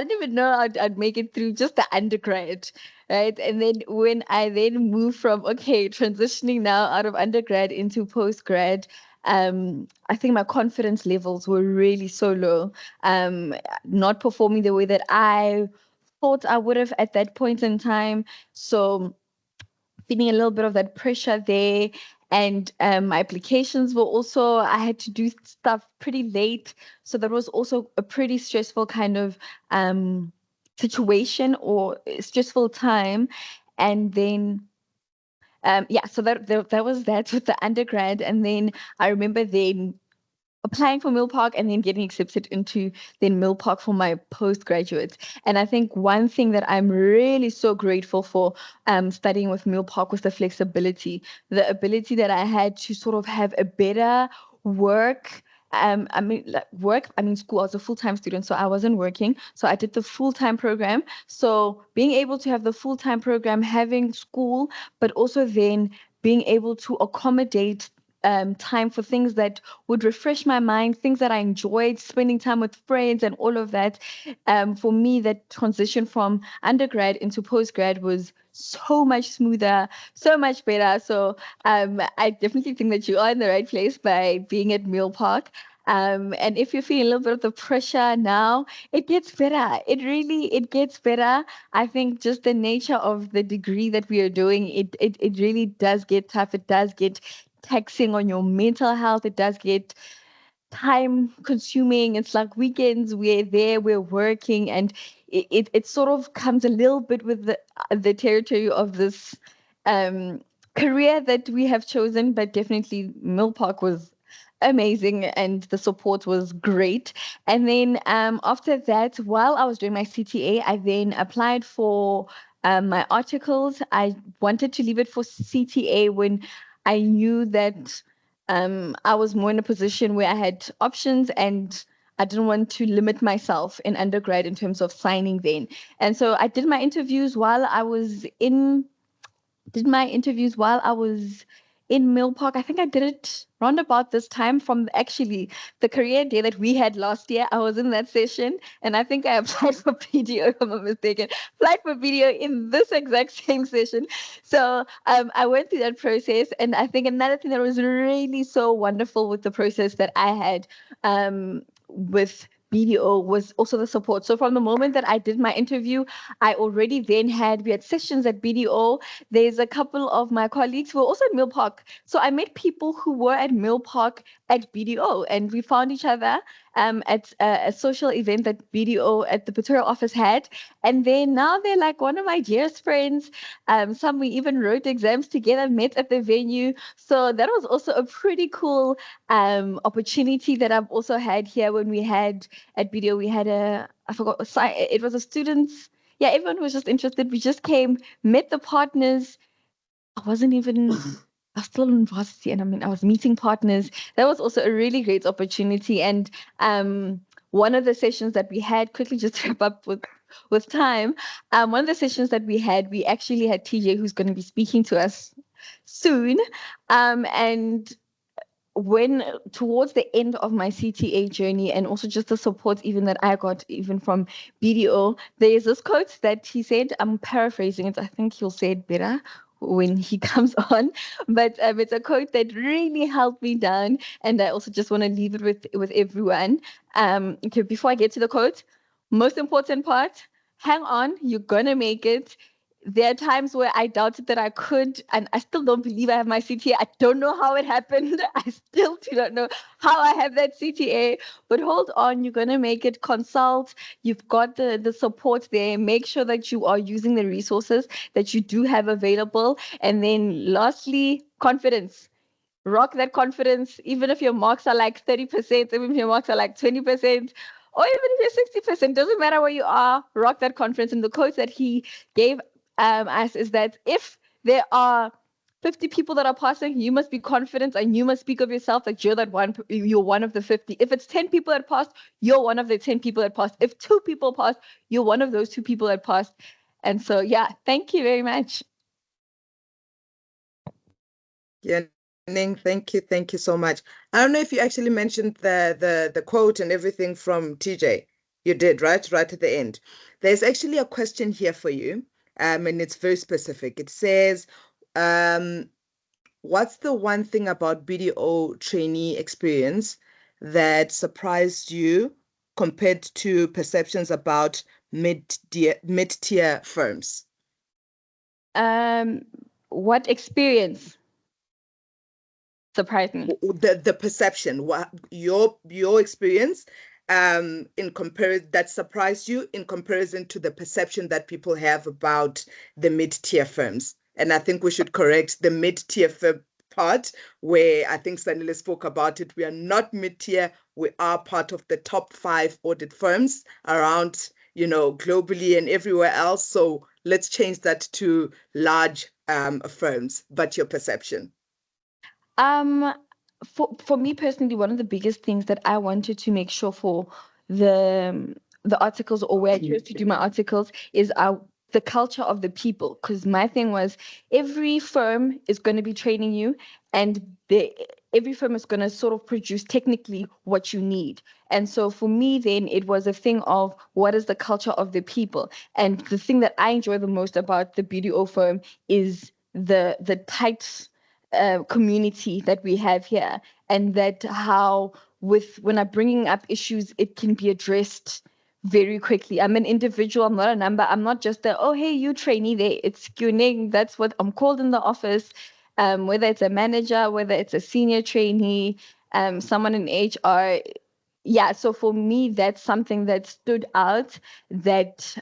didn't even know I'd make it through just the undergrad, right? And then when I then moved from transitioning now out of undergrad into postgrad, I think my confidence levels were really so low. Not performing the way that I thought I would have at that point in time. So feeling a little bit of that pressure there. And my applications were also, I had to do stuff pretty late. So that was also a pretty stressful kind of situation or stressful time. And then, so that was that with the undergrad. And then I remember then applying for Mill Park and then getting accepted into then Mill Park for my postgraduate. And I think one thing that I'm really so grateful for studying with Mill Park was the flexibility, the ability that I had to sort of have a better work. School. I was a full-time student, so I wasn't working. So I did the full-time program. So being able to have the full-time program, having school, but also then being able to accommodate time for things that would refresh my mind, things that I enjoyed, spending time with friends and all of that. For me, that transition from undergrad into postgrad was so much smoother, so much better. So I definitely think that you are in the right place by being at Mill Park. And if you're feeling a little bit of the pressure now, it gets better. It gets better. I think just the nature of the degree that we are doing, it really does get tough. It does get taxing on your mental health. It does get time consuming. It's like weekends, we're there, we're working, and it sort of comes a little bit with the territory of this career that we have chosen. But definitely Mill Park was amazing, and the support was great. And then after that, while I was doing my CTA, I then applied for my articles. I wanted to leave it for CTA when I knew that I was more in a position where I had options, and I didn't want to limit myself in undergrad in terms of signing then. And so I did my interviews while I was in Mill Park. I think I did it round about this time from actually the career day that we had last year. I was in that session, and I think I applied for BDO, if I'm not mistaken. Applied for BDO in this exact same session. So I went through that process, and I think another thing that was really so wonderful with the process that I had with BDO was also the support. So from the moment that I did my interview, we had sessions at BDO. There's a couple of my colleagues who were also at Mill Park. So I met people who were at Mill Park at BDO, and we found each other at a social event that BDO at the Pretoria office had. And then now they're like one of my dearest friends. Some we even wrote exams together, met at the venue. So that was also a pretty cool opportunity that I've also had here when we had at BDO. We had it was a students. Yeah, everyone was just interested. We just came, met the partners. I wasn't even, I was still in varsity, and I was meeting partners. That was also a really great opportunity. And one of the sessions that we had, quickly just to wrap up with time, one of the sessions that we actually had TJ, who's going to be speaking to us soon. And when towards the end of my CTA journey, and also just the support even that I got even from BDO, there is this quote that he said. I'm paraphrasing it. I think he'll say it better when he comes on, but it's a quote that really helped me down, and I also just want to leave it with everyone. Okay, before I get to the quote, most important part: hang on, you're gonna make it. There are times where I doubted that I could, and I still don't believe I have my CTA. I don't know how it happened. I still do not know how I have that CTA, but hold on, you're going to make it. Consult. You've got the support there. Make sure that you are using the resources that you do have available. And then lastly, confidence. Rock that confidence, even if your marks are like 30%, even if your marks are like 20%, or even if you're 60%, doesn't matter where you are, rock that confidence. And the quote that he gave us is that if there are 50 people that are passing, you must be confident and you must speak of yourself that you're one of the 50. If it's 10 people that passed, you're one of the 10 people that passed. If 2 people passed, you're one of those 2 people that passed. And so, yeah, thank you very much. Yeah, Ning, thank you so much. I don't know if you actually mentioned the quote and everything from TJ. You did, right? Right at the end. There's actually a question here for you, and it's very specific. It says, what's the one thing about BDO trainee experience that surprised you compared to perceptions about mid-tier firms? What experience surprised me? The perception, what your experience in comparison that surprised you in comparison to the perception that people have about the mid-tier firms. And I think we should correct the mid-tier firm part, where I think Sanile spoke about it. We are not mid-tier. We are part of the top 5 audit firms around, globally and everywhere else. So let's change that to large firms. But your perception. For me personally, one of the biggest things that I wanted to make sure for the articles, or where I chose to do my articles, is the culture of the people. Because my thing was, every firm is going to be training you, and every firm is going to sort of produce technically what you need. And so for me, then it was a thing of, what is the culture of the people? And the thing that I enjoy the most about the BDO firm is the tight community that we have here, and that how when I'm bringing up issues, it can be addressed very quickly. I'm an individual. I'm not a number. I'm not just oh, hey, you trainee there. It's Kuning. That's what I'm called in the office. Whether it's a manager, whether it's a senior trainee, someone in HR. Yeah. So for me, that's something that stood out, that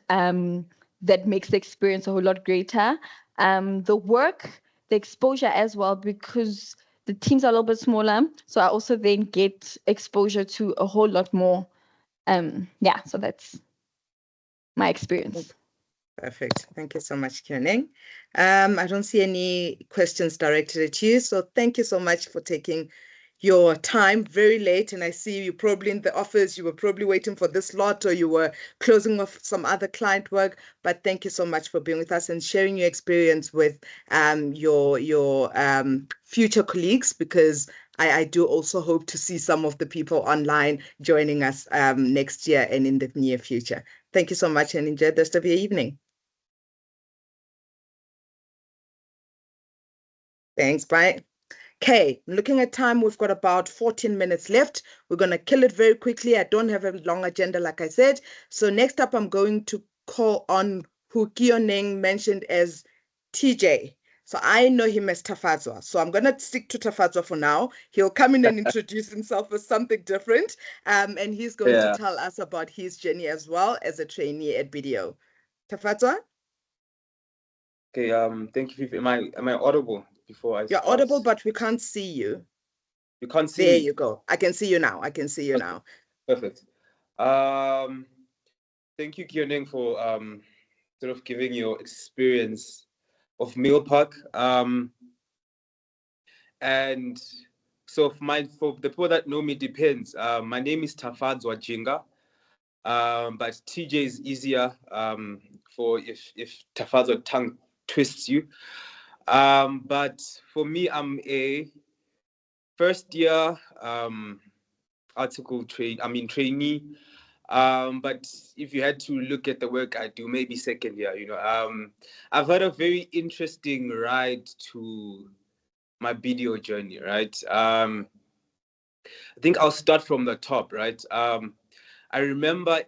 makes the experience a whole lot greater. The work, the exposure as well, because the teams are a little bit smaller, so I also then get exposure to a whole lot more. Yeah, so that's my experience. Perfect. Thank you so much, Kyoning. I don't see any questions directed at you, so thank you so much for taking your time very late. And I see you probably in the office, you were probably waiting for this lot, or you were closing off some other client work. But thank you so much for being with us and sharing your experience with your future colleagues, because I do also hope to see some of the people online joining us next year and in the near future. Thank you so much, and enjoy the rest of your evening. Thanks, bye. Okay, looking at time, we've got about 14 minutes left. We're going to kill it very quickly. I don't have a long agenda, like I said. So next up, I'm going to call on who Kyoning mentioned as TJ. So I know him as Tafadzwa. So I'm going to stick to Tafadzwa for now. He'll come in and introduce himself as something different. And he's going to tell us about his journey as well as a trainee at BDO. Tafadzwa? Okay, thank you. Am I audible before I You're start? audible, but we can't see you. You can't see There me? you go. I can see you now. I can see you now. Perfect. Thank you, Kyoning, for sort of giving your experience of Mill Park. And so for the people that know me, depends. My name is Tafadzwa Jinga. But TJ is easier for if Tafadzwa tongue twists you. But for me, I'm a first year trainee. But if you had to look at the work I do, maybe second year, I've had a very interesting ride to my BDO journey, right? I think I'll start from the top, right? I remember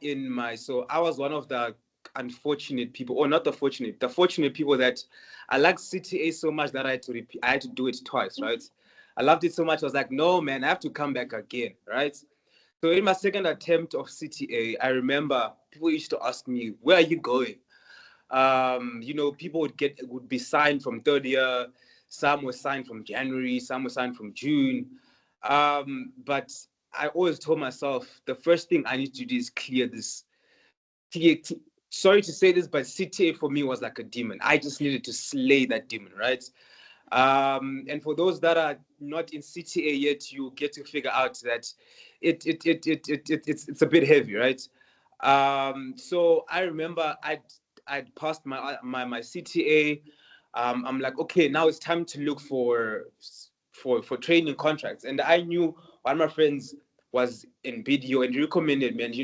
so I was one of the unfortunate people, or not the fortunate people that I liked CTA so much that I had to do it twice, right? I loved it so much, I was like, no, man, I have to come back again, right? So in my second attempt of CTA, I remember people used to ask me, where are you going? People would be signed from third year, some were signed from January, some were signed from June. But I always told myself, the first thing I need to do is clear this. Sorry to say this, but CTA for me was like a demon. I just needed to slay that demon, right? And for those that are not in CTA yet, you get to figure out that it's a bit heavy, right? So I remember I'd passed my CTA. I'm like, okay, now it's time to look for training contracts. And I knew one of my friends was in BDO and he recommended me. And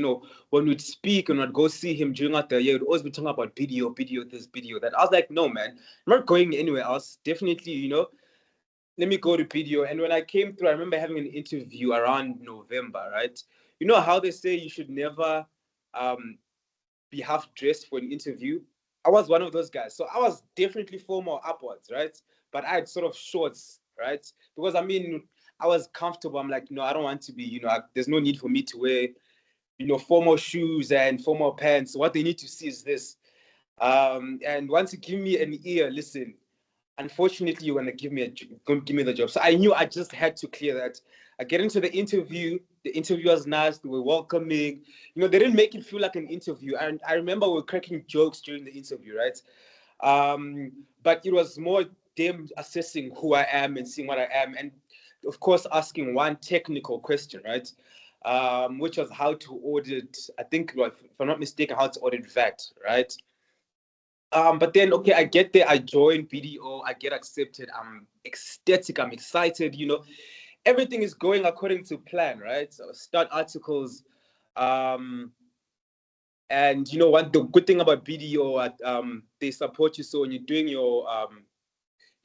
when we'd speak and I'd go see him during the year, we'd always be talking about BDO this, BDO that. I was like, no, man, I'm not going anywhere else. Definitely, let me go to BDO. And when I came through, I remember having an interview around November, right? You know how they say you should never be half dressed for an interview? I was one of those guys. So I was definitely formal upwards, right? But I had sort of shorts, right? Because I was comfortable. I'm like, no, I don't want to be, there's no need for me to wear, formal shoes and formal pants. What they need to see is this. And once you give me an ear, listen, unfortunately, you're going to give me the job. So I knew I just had to clear that. I get into the interview was nice, they were welcoming. They didn't make it feel like an interview. And I remember we were cracking jokes during the interview, right? But it was more them assessing who I am and seeing what I am. And of course, asking one technical question, right? Which was how to audit, I think, if I'm not mistaken, how to audit VAT, right? But then, okay, I get there, I join BDO, I get accepted, I'm ecstatic, I'm excited, everything is going according to plan, right? So start articles. And what the good thing about BDO, they support you. So when you're doing your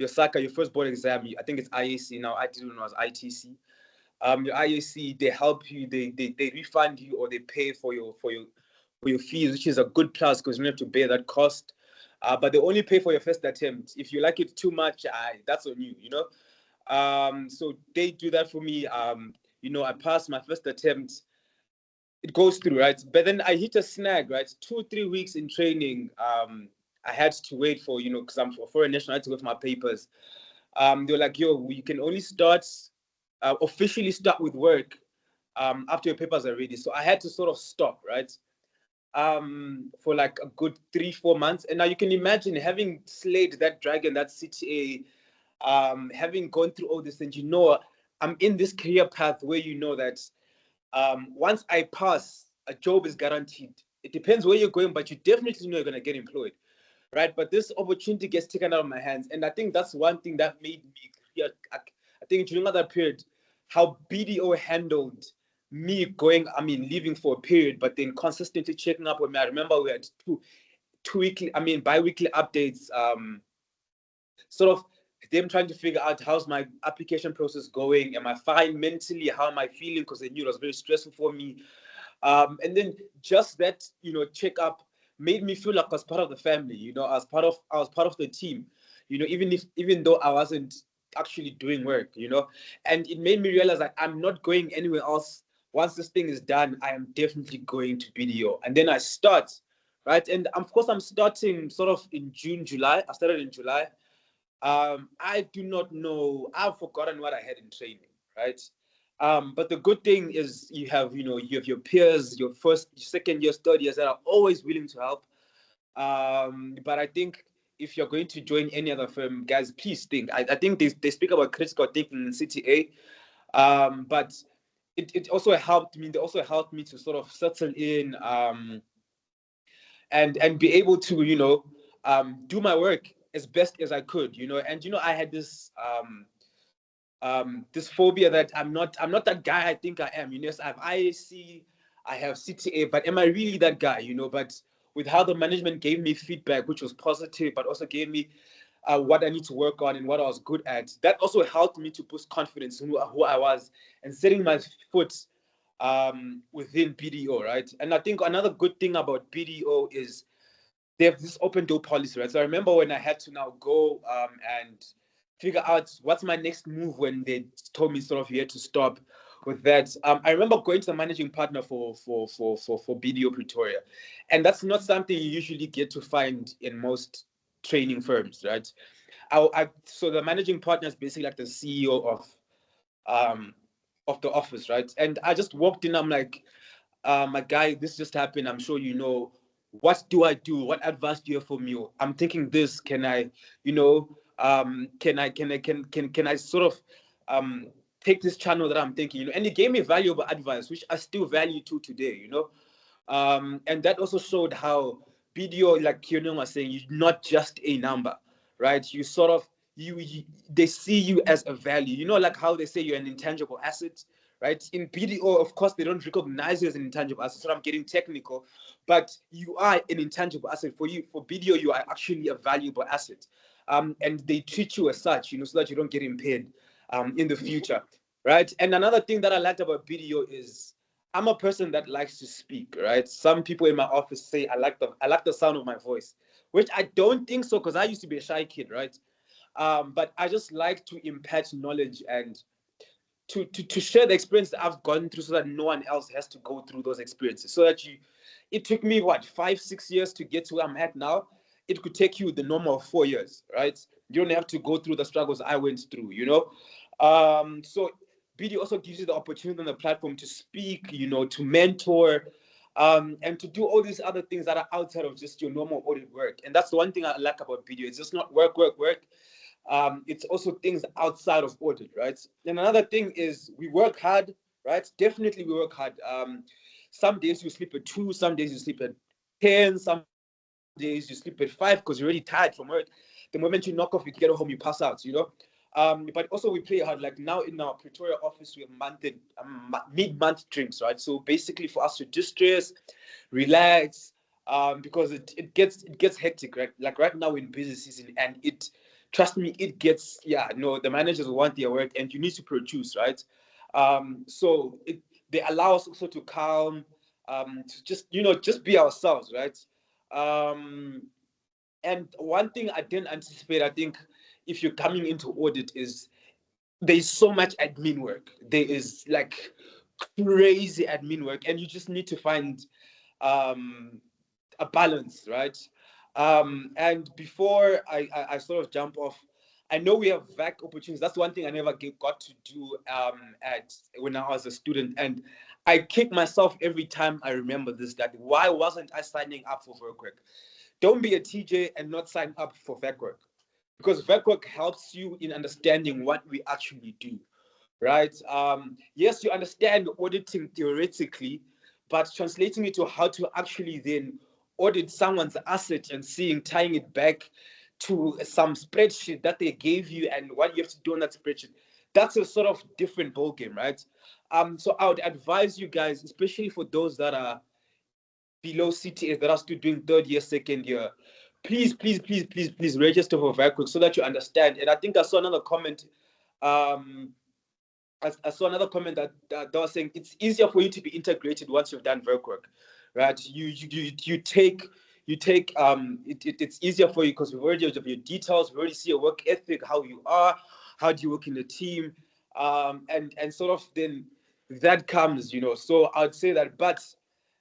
SACA, your first board exam, I think it's IAC now, I didn't know it was ITC. Your IAC, they help you, they refund you, or they pay for your fees, which is a good plus because you don't have to bear that cost. But they only pay for your first attempt. If you like it too much, that's on you, So they do that for me. I passed my first attempt. It goes through, right? But then I hit a snag, right? 2-3 weeks in training. I had to wait for, because I'm for a national, I had to wait for my papers. They were like, yo, you can only start, officially start with work after your papers are ready. So I had to sort of stop, right? For like a good 3-4 months. And now you can imagine having slayed that dragon, that CTA, having gone through all this, and I'm in this career path where you know that once I pass, a job is guaranteed. It depends where you're going, but you definitely know you're going to get employed, right? But this opportunity gets taken out of my hands. And I think that's one thing that made me, I think during that period, how BDO handled me leaving for a period, but then consistently checking up with me. I remember we had bi-weekly updates, sort of them trying to figure out how's my application process going. Am I fine mentally? How am I feeling? Because they knew it was very stressful for me. And then just that, check up made me feel like I was part of the family. I was part of the team. Even though I wasn't actually doing work. And it made me realize that I'm not going anywhere else. Once this thing is done, I am definitely going to BDO. And then I start, right? And of course, I'm starting sort of in June, July. I started in July. I do not know. I've forgotten what I had in training, right? But the good thing is you have your peers, your first, second years, third years that are always willing to help. But I think if you're going to join any other firm, guys, please think. I think they speak about critical thinking in CTA, but it also helped me. They also helped me to sort of settle in and be able to do my work as best as I could. And I had this this phobia that I'm not that guy I think I am. So I have IAC, I have CTA, but am I really that guy? But with how the management gave me feedback, which was positive, but also gave me what I need to work on and what I was good at, that also helped me to boost confidence in who I was and setting my foot within BDO, right? And I think another good thing about BDO is they have this open door policy, right? So I remember when I had to now go and figure out what's my next move when they told me sort of you had to stop with that. I remember going to the managing partner for BDO Pretoria, and that's not something you usually get to find in most training firms, right? So the managing partner is basically like the CEO of the office, right? And I just walked in. I'm like, my guy, this just happened. I'm sure you know. What do I do? What advice do you have for me? I'm thinking this. Can I, can I sort of take this channel that I'm thinking, And he gave me valuable advice, which I still value to today, And that also showed how BDO, like Kieran was saying, you're not just a number, right? You sort of they see you as a value. Like how they say you're an intangible asset, right? In BDO, of course, they don't recognize you as an intangible asset. So I'm getting technical, but you are an intangible asset. For BDO, you are actually a valuable asset. And they treat you as such, so that you don't get impaired in the future, right? And another thing that I liked about BDO is I'm a person that likes to speak, right? Some people in my office say I like the sound of my voice, which I don't think so because I used to be a shy kid, right? But I just like to impart knowledge and to share the experience that I've gone through so that no one else has to go through those experiences. So that it took me 5-6 years to get to where I'm at now. It could take you the normal 4 years, right? You don't have to go through the struggles I went through, So BD also gives you the opportunity on the platform to speak, to mentor, and to do all these other things that are outside of just your normal audit work. And that's the one thing I like about BDO. It's just not work. It's also things outside of audit, right? And another thing is we work hard, right? Definitely we work hard. Some days you sleep at 2, some days you sleep at 10, some days you sleep at 5 because you're already tired from work. The moment you knock off, you get home, you pass out, But also we play hard. Like now in our Pretoria office, we have mid-month drinks, right? So basically for us to distress, relax, because it gets hectic, right? Like right now in busy season, and trust me, it gets, the managers want their work and you need to produce, right? So they allow us also to calm, to just be ourselves, right? And one thing I didn't anticipate, I think, if you're coming into audit is there's so much admin work. There is like crazy admin work, and you just need to find a balance, right? And before I sort of jump off, I know we have VAC opportunities. That's one thing I never got to do when I was a student. And I kick myself every time I remember this, that why wasn't I signing up for VAC work? Don't be a TJ and not sign up for VAC work. Because VAC work helps you in understanding what we actually do, right? Yes, you understand auditing theoretically, but translating it to how to actually then audit someone's asset and tying it back to some spreadsheet that they gave you and what you have to do on that spreadsheet, that's a sort of different ballgame, right? So I would advise you guys, especially for those that are below CTAs that are still doing third year, second year, please register for VACWork so that you understand. And I think I saw another comment. I saw another comment that was saying it's easier for you to be integrated once you've done VACWork, right? You take it's easier for you because we've already have your details, we already see your work ethic, how you are, how do you work in the team, and sort of then that comes, So I'd say that, but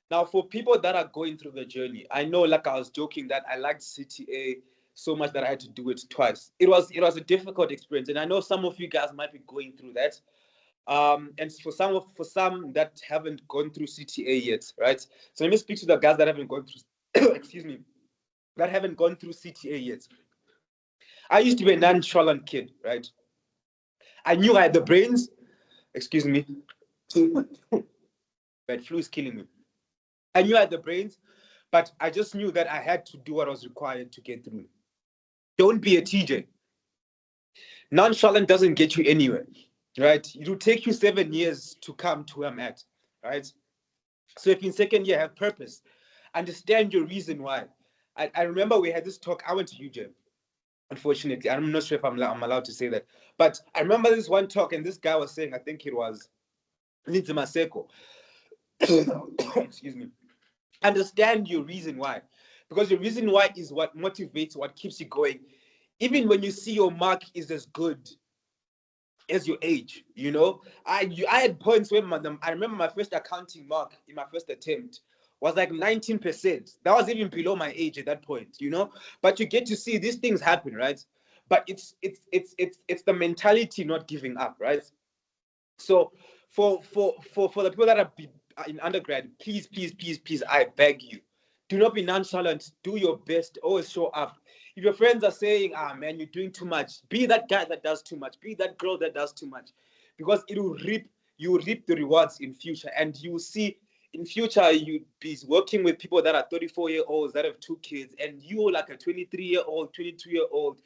now, for people that are going through the journey, I know, like I was joking, that I liked CTA so much that I had to do it twice. It was a difficult experience, and I know some of you guys might be going through that. And for some that haven't gone through CTA yet, right? So let me speak to the guys that haven't gone through, excuse me, that haven't gone through CTA yet. I used to be a nonchalant kid, right? I knew I had the brains, excuse me, but flu is killing me. I knew I had the brains, but I just knew that I had to do what was required to get through. Don't be a TJ. Nonchalant doesn't get you anywhere, right? It will take you 7 years to come to where I'm at, right? So if in second year, have purpose. Understand your reason why. I remember we had this talk. I went to UJ, unfortunately. I'm not sure if I'm allowed to say that. But I remember this one talk, and this guy was saying, I think it was Lindsay Maseko. Excuse me. Understand your reason why, because your reason why is what motivates, what keeps you going, even when you see your mark is as good as your age. I had points where I remember my first accounting mark in my first attempt was like 19%. That was even below my age at that point. But you get to see these things happen, right? But it's the mentality, not giving up, right? So for the people that are in undergrad, please, I beg you, do not be nonchalant. Do your best. Always show up. If your friends are saying, man, you're doing too much, be that guy that does too much. Be that girl that does too much. Because you will reap the rewards in future. And you will see in future, you'll be working with people that are 34-year-olds that have 2 kids. And you're like a 23-year-old, 22-year-old,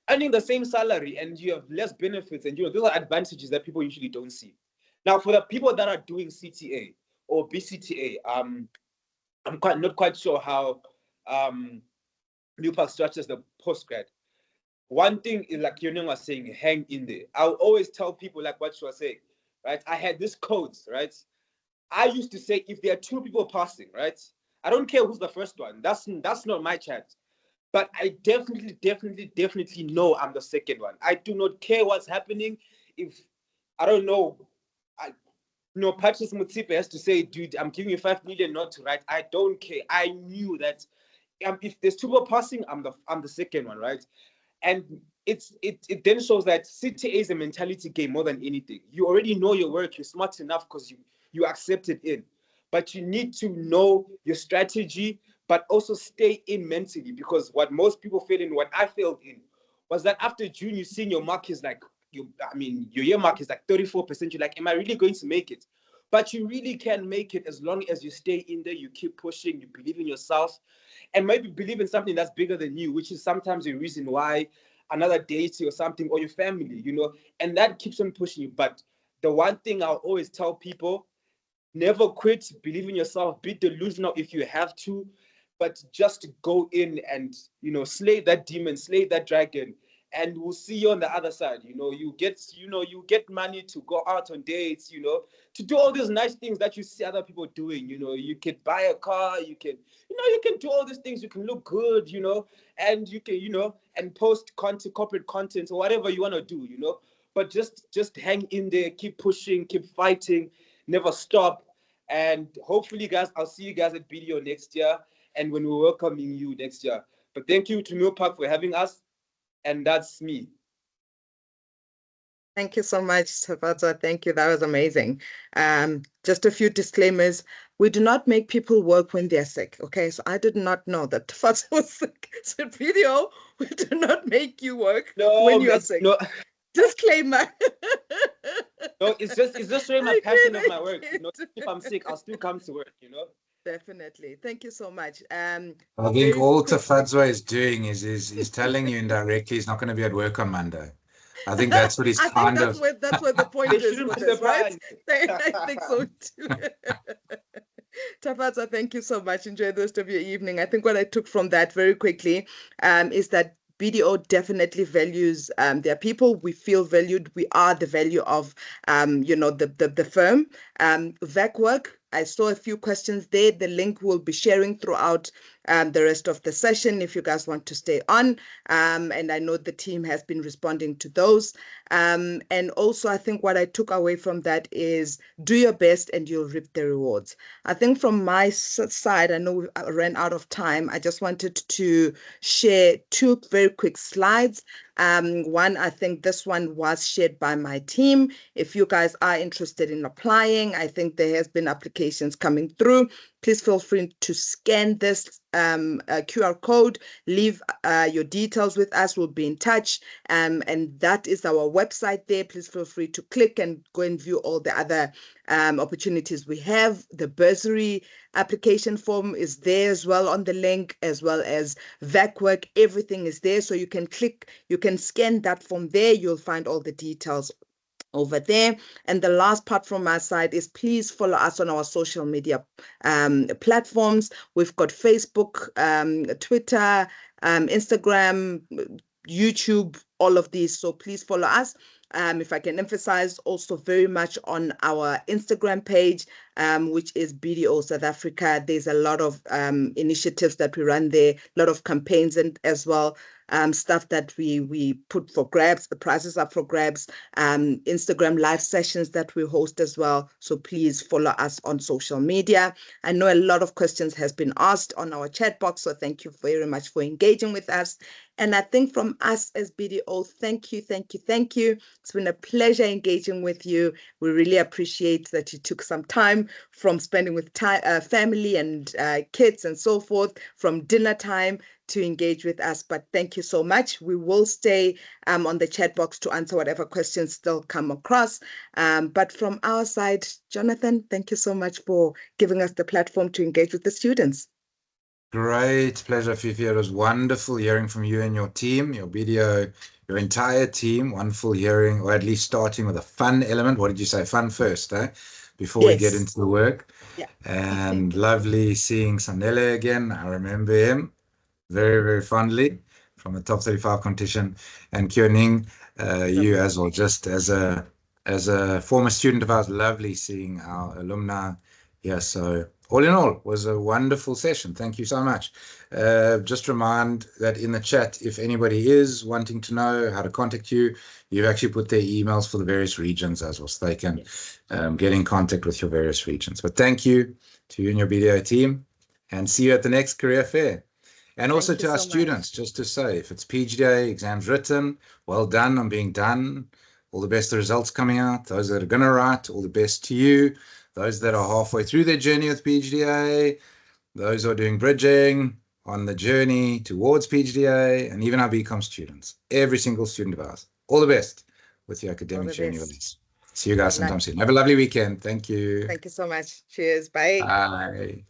earning the same salary, and you have less benefits. And those are advantages that people usually don't see. Now, for the people that are doing CTA or BCTA, I'm not quite sure how NUPAC structures the postgrad. One thing is, like Yoning was saying, hang in there. I'll always tell people, like what she was saying, right? I had this code, right? I used to say, if there are 2 people passing, right? I don't care who's the first one. That's not my chance. But I definitely know I'm the second one. I do not care what's happening. If I don't know, Patrice Mutsipe has to say, dude, I'm giving you 5 million not to write. I don't care. I knew that if there's 2 people passing, I'm the second one, right? And it then shows that CTA is a mentality game more than anything. You already know your work. You're smart enough because you accept it in. But you need to know your strategy, but also stay in mentally, because what most people fail in, what I failed in, was that after June, you're seeing your mark is like, your year mark is like 34%. You're like, am I really going to make it? But you really can make it as long as you stay in there, you keep pushing, you believe in yourself, and maybe believe in something that's bigger than you, which is sometimes the reason why another deity or something, or your family, and that keeps on pushing you. But the one thing I'll always tell people, never quit, believe in yourself, be delusional if you have to, but just go in and, slay that demon, slay that dragon, and we'll see you on the other side. You get money to go out on dates, to do all these nice things that you see other people doing. You can buy a car, you can do all these things, you can look good, and you can, and post content, corporate content, or whatever you want to do, but just hang in there, keep pushing, keep fighting, never stop. And hopefully, guys, I'll see you guys at BDO next year, and when we're welcoming you next year. But thank you to NUPAC for having us, and that's me. Thank you so much, Tafaza. Thank you. That was amazing. Just a few disclaimers. We do not make people work when they're sick. Okay, so I did not know that Tafaza was sick. So BDO, we do not make you work when you're sick. No, Disclaimer. no, it's just showing my passion of my work. You know, if I'm sick, I'll still come to work. You know. Definitely. Thank you so much. I think all Tafadzwa is doing is telling you indirectly he's not going to be at work on Monday. I think that's what he's kind of. That's where the point They is shouldn't with be this, right? surprised. I think so too. Tafaza, thank you so much. Enjoy the rest of your evening. I think what I took from that very quickly is that BDO definitely values their people. We feel valued. We are the value of the firm. VAC work. I saw a few questions there. The link will be sharing throughout the rest of the session if you guys want to stay on. And I know the team has been responding to those. And also, I think what I took away from that is do your best and you'll reap the rewards. I think from my side, I know we ran out of time. I just wanted to share two very quick slides. One, I think this one was shared by my team. If you guys are interested in applying, I think there has been applications coming through. Please feel free to scan this QR code, leave your details with us. We'll be in touch. And that is our website there. Please feel free to click and go and view all the other opportunities we have. The bursary application form is there as well on the link, as well as VAC work. Everything is there. So you can click, you can scan that form there. You'll find all the details over there. And the last part from my side is please follow us on our social media platforms. We've got Facebook, Twitter, Instagram, YouTube, all of these. So please follow us. If I can emphasize also very much on our Instagram page, which is BDO South Africa. There's a lot of initiatives that we run there, a lot of campaigns and as well. Stuff that we put for grabs, the prizes are for grabs, Instagram live sessions that we host as well. So please follow us on social media. I know a lot of questions has been asked on our chat box, so thank you very much for engaging with us. And I think from us as BDO, thank you. It's been a pleasure engaging with you. We really appreciate that you took some time from spending with family and kids and so forth, from dinner time to engage with us. But thank you so much. We will stay on the chat box to answer whatever questions still come across. But from our side, Jonathan, thank you so much for giving us the platform to engage with the students. Great pleasure, Fifi. It was wonderful hearing from you and your team, your BDO, your entire team. Wonderful hearing, or at least starting with a fun element. What did you say? Fun first, eh? Before we get into the work. Yeah. And lovely seeing Sanele again. I remember him very, very fondly from the top 35 competition. And Kyoning, you as well, just as a former student of ours, lovely seeing our alumni here. So all in all, was a wonderful session. Thank you so much. Just remind that in the chat, if anybody is wanting to know how to contact you, you've actually put their emails for the various regions as well, so they can get in contact with your various regions. But thank you to you and your BDO team, and see you at the next career fair. And also to our students, just to say, if it's PGDA, exams written, well done on being done. All the best, the results coming out. Those that are going to write, all the best to you. Those that are halfway through their journey with PGDA, those who are doing bridging on the journey towards PGDA, and even our BCom students, every single student of ours. All the best with your academic journey with us. See you guys sometime soon. Have a lovely weekend. Thank you. Thank you so much. Cheers. Bye. Bye.